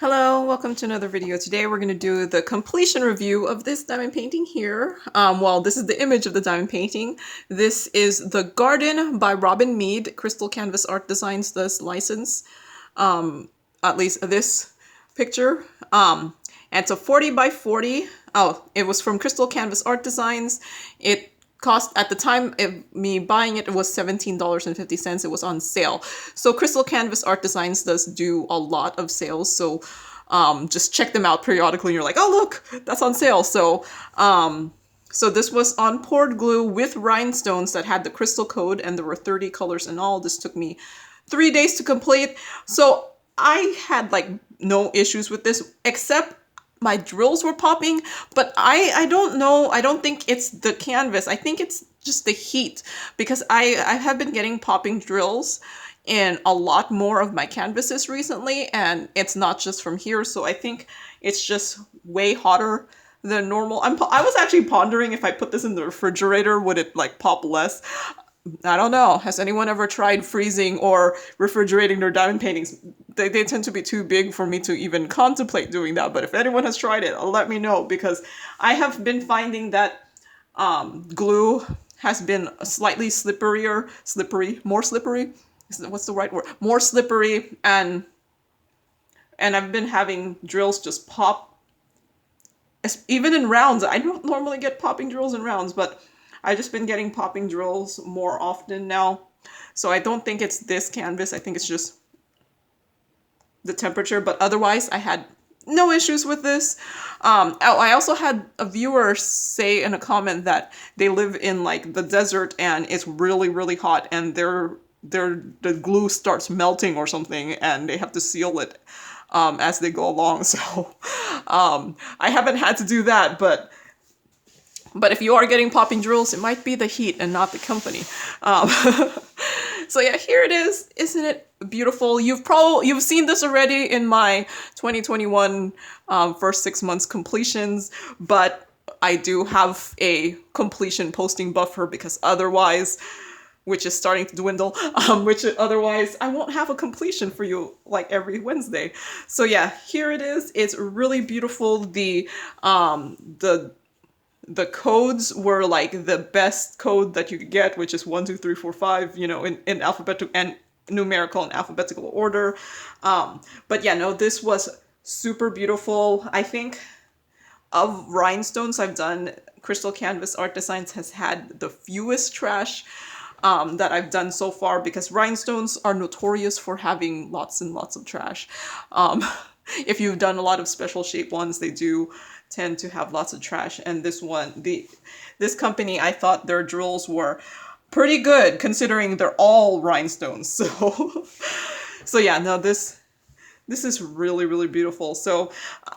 Hello, welcome to another video. Today we're going to do the completion review of this diamond painting here. Well, this is the image of the diamond painting. This is The Garden by Robin Mead. Crystal Canvas Art Designs this license, at least this picture. And it's a 40 by 40. Oh, it was from Crystal Canvas Art Designs. It cost at the time of me buying it, it was $17.50. It was on sale. So Crystal Canvas Art Designs does do a lot of sales. So just check them out periodically. You're like, oh look, that's on sale. So this was on poured glue with rhinestones that had the crystal code, and there were 30 colors in all. This took me 3 days to complete. So I had like no issues with this, except my drills were popping, but I don't know. I don't think it's the canvas. I think it's just the heat, because I have been getting popping drills in a lot more of my canvases recently, and it's not just from here. So I think it's just way hotter than normal. I was actually pondering if I put this in the refrigerator, would it like pop less? I don't know. Has anyone ever tried freezing or refrigerating their diamond paintings? They tend to be too big for me to even contemplate doing that. But if anyone has tried it, let me know, because I have been finding that glue has been slightly more slippery. What's the right word? More slippery, and I've been having drills just pop, even in rounds. I don't normally get popping drills in rounds, but I've just been getting popping drills more often now. So I don't think it's this canvas. I think it's just the temperature. But otherwise, I had no issues with this. I also had a viewer say in a comment that they live in like the desert and it's really, really hot, and the glue starts melting or something, and they have to seal it as they go along. So I haven't had to do that, but if you are getting popping drills, it might be the heat and not the company. So yeah, here it is. Isn't it beautiful? You've seen this already in my 2021 first 6 months completions, but I do have a completion posting buffer, because otherwise, which is starting to dwindle, which otherwise I won't have a completion for you like every Wednesday. So yeah, here it is. It's really beautiful. The codes were like the best code that you could get, which is 1, 2, 3, 4, 5, you know, in alphabetical and numerical and alphabetical order. But yeah, no, this was super beautiful. I think of rhinestones I've done, Crystal Canvas Art Designs has had the fewest trash that I've done so far, because rhinestones are notorious for having lots and lots of trash. If you've done a lot of special shape ones, they do tend to have lots of trash. And this company, I thought their drills were pretty good considering they're all rhinestones. So yeah, no, this is really, really beautiful. So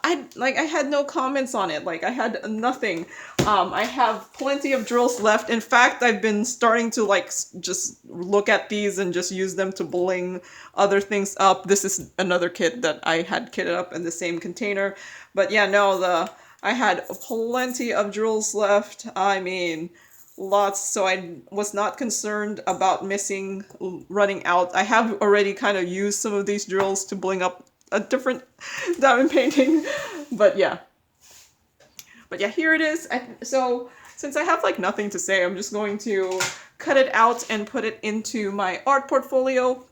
I had no comments on it. Like, I had nothing. I have plenty of drills left. In fact, I've been starting to like just look at these and just use them to bling other things up. This is another kit that I had kitted up in the same container. But yeah, no, I had plenty of drills left. I mean, lots. So I was not concerned about running out. I have already kind of used some of these drills to bling up a different diamond painting. But yeah, here it is. So since I have like nothing to say, I'm just going to cut it out and put it into my art portfolio.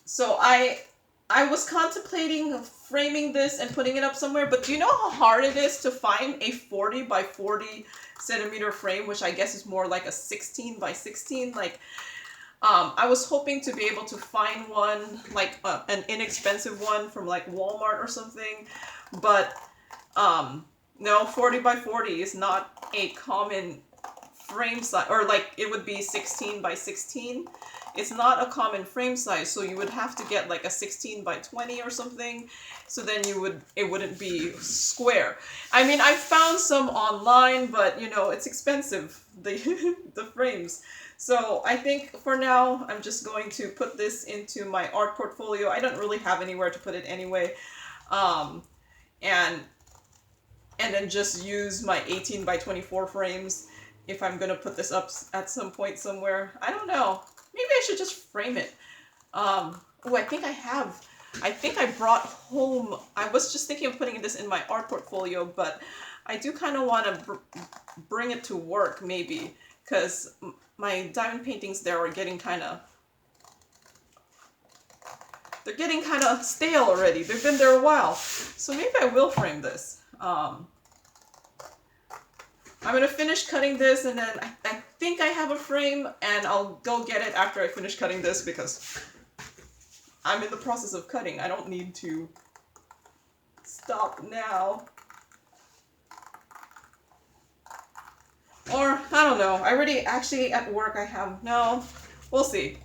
So I was contemplating framing this and putting it up somewhere, but do you know how hard it is to find a 40 by 40 centimeter frame, which I guess is more like a 16 by 16? Like, I was hoping to be able to find one, like an inexpensive one from like Walmart or something, but no, 40 by 40 is not a common frame size, or like it would be 16 by 16. It's not a common frame size, so you would have to get like a 16 by 20 or something. So then it wouldn't be square. I mean, I found some online, but you know, it's expensive, the frames. So I think for now, I'm just going to put this into my art portfolio. I don't really have anywhere to put it anyway. And then just use my 18 by 24 frames if I'm gonna put this up at some point somewhere. I don't know. Maybe I should just frame it. Oh, I think I brought home, I was just thinking of putting this in my art portfolio, but I do kind of want to bring it to work maybe, because my diamond paintings there are getting kind of, they're getting kind of stale already. They've been there a while. So maybe I will frame this. I'm going to finish cutting this, and then I think I have a frame, and I'll go get it after I finish cutting this, because I'm in the process of cutting. I don't need to stop now. Or, I don't know. I already, actually at work I have, no, we'll see.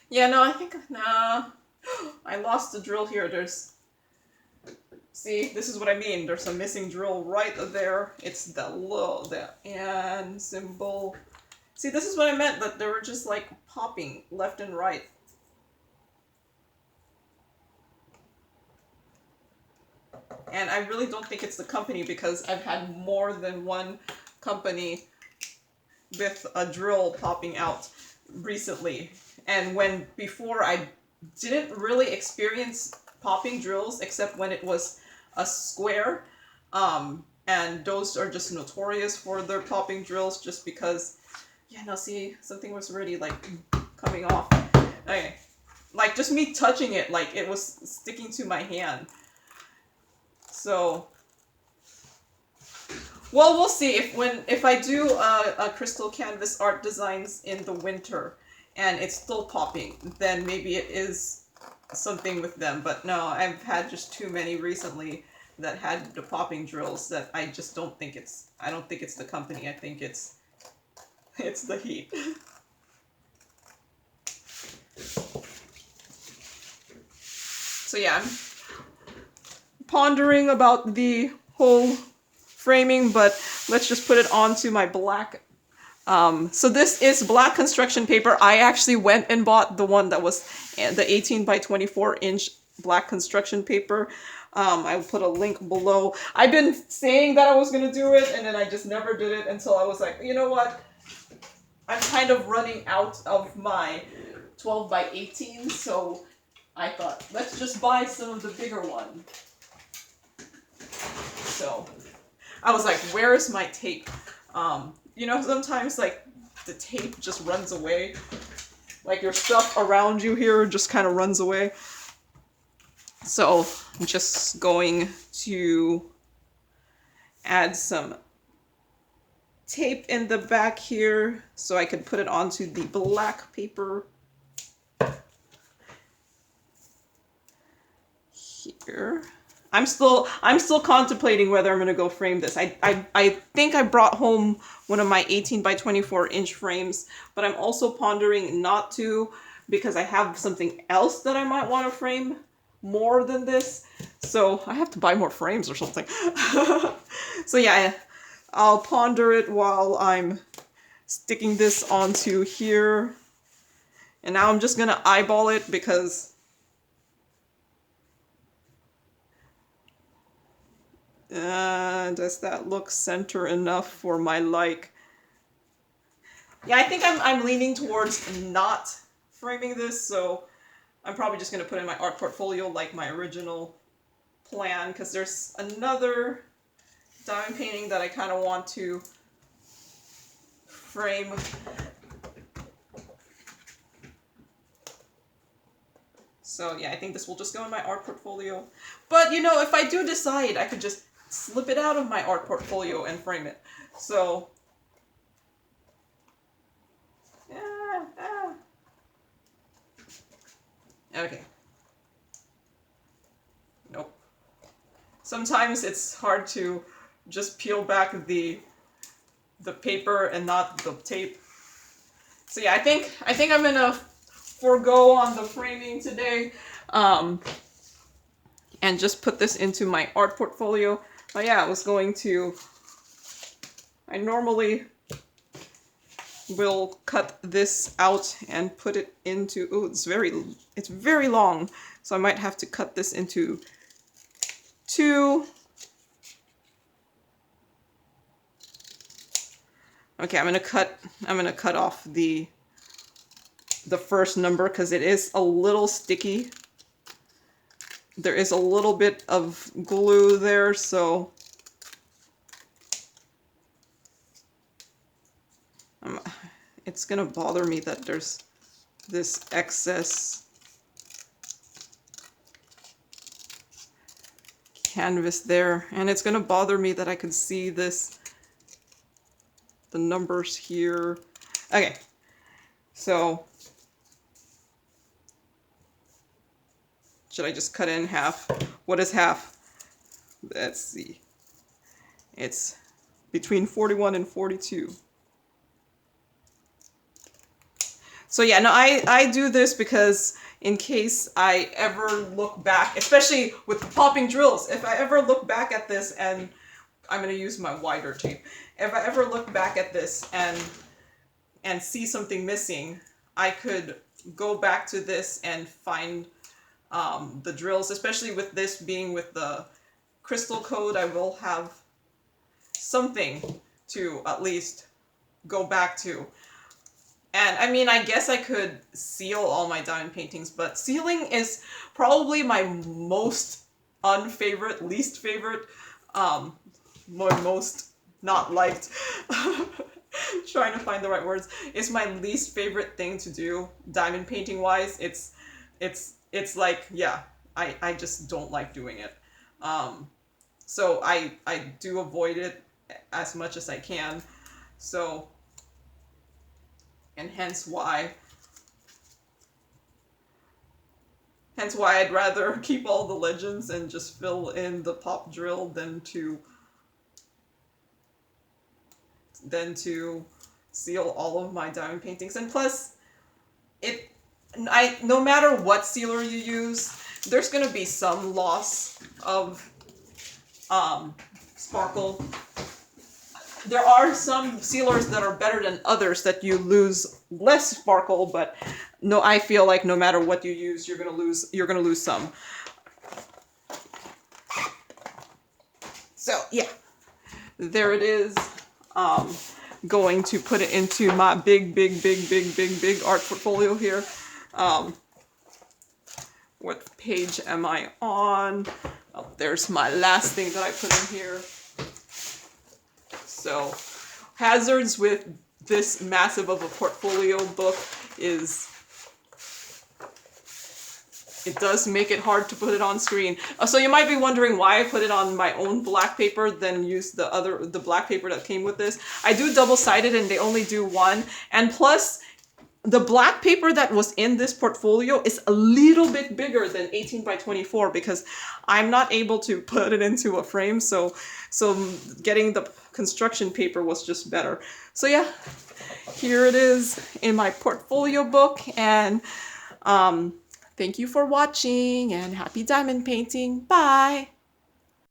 Yeah, no, I think, nah. I lost the drill here. See, this is what I mean. There's a missing drill right there. It's the and symbol. See, this is what I meant, that they were just like popping left and right. And I really don't think it's the company, because I've had more than one company with a drill popping out recently. And before I didn't really experience popping drills except when it was a square. And those are just notorious for their popping drills, just because, yeah, no, see, something was already like coming off. Okay. Like just me touching it, like it was sticking to my hand. So, well, we'll see if I do a crystal canvas art designs in the winter and it's still popping, then maybe it is something with them. But no, I've had just too many recently that had the popping drills that I just don't think I don't think it's the company. I think it's the heat. So yeah, I'm pondering about the whole framing, but let's just put it onto my black. So this is black construction paper. I actually went and bought the one that was the 18 by 24 inch black construction paper. I'll put a link below. I've been saying that I was going to do it, and then I just never did it until I was like, you know what? I'm kind of running out of my 12 by 18, so I thought, let's just buy some of the bigger one. So I was like, where is my tape? You know, sometimes like the tape just runs away. Like your stuff around you here just kind of runs away. So I'm just going to add some tape in the back here so I can put it onto the black paper here. I'm still contemplating whether I'm gonna go frame this. I think I brought home one of my 18 by 24 inch frames, but I'm also pondering not to, because I have something else that I might want to frame more than this. So I have to buy more frames or something. So yeah, I'll ponder it while I'm sticking this onto here. And now I'm just gonna eyeball it, because does that look center enough for my like? Yeah, I think I'm leaning towards not framing this, so I'm probably just going to put it in my art portfolio like my original plan, because there's another diamond painting that I kind of want to frame. So yeah, I think this will just go in my art portfolio. But you know, if I do decide, I could just slip it out of my art portfolio and frame it. So okay. Nope. Sometimes it's hard to just peel back the paper and not the tape. So yeah, I think I'm gonna forego on the framing today, and just put this into my art portfolio. Oh yeah, I normally will cut this out and put it into, oh, it's very long, so I might have to cut this into two. Okay, I'm gonna cut off the first number because it is a little sticky. There is a little bit of glue there, so it's gonna bother me that there's this excess canvas there, and it's gonna bother me that I could see the numbers here. Okay, so should I just cut it in half? What is half? Let's see. It's between 41 and 42. So yeah, no, I do this because in case I ever look back, especially with popping drills, if I ever look back at this, and I'm going to use my wider tape, if I ever look back at this and see something missing, I could go back to this and find the drills, especially with this being with the crystal coat. I will have something to at least go back to. And I mean, I guess I could seal all my diamond paintings, but sealing is probably my most least favorite, my most not liked, trying to find the right words, it's my least favorite thing to do, diamond painting wise. It's like, yeah, I just don't like doing it. So I do avoid it as much as I can. So, and hence why I'd rather keep all the legends and just fill in the pop drill than to seal all of my diamond paintings. And plus, no matter what sealer you use, there's gonna be some loss of sparkle. There are some sealers that are better than others that you lose less sparkle, but no, I feel like no matter what you use, you're gonna lose some. So yeah, there it is. Going to put it into my big art portfolio here. What page am I on? Oh, there's my last thing that I put in here. So, hazards with this massive of a portfolio book is it does make it hard to put it on screen. So you might be wondering why I put it on my own black paper, then use the black paper that came with this. I do double-sided and they only do one. And plus, the black paper that was in this portfolio is a little bit bigger than 18 by 24 because I'm not able to put it into a frame. So getting the construction paper was just better. So yeah, here it is in my portfolio book, and thank you for watching and happy diamond painting. Bye!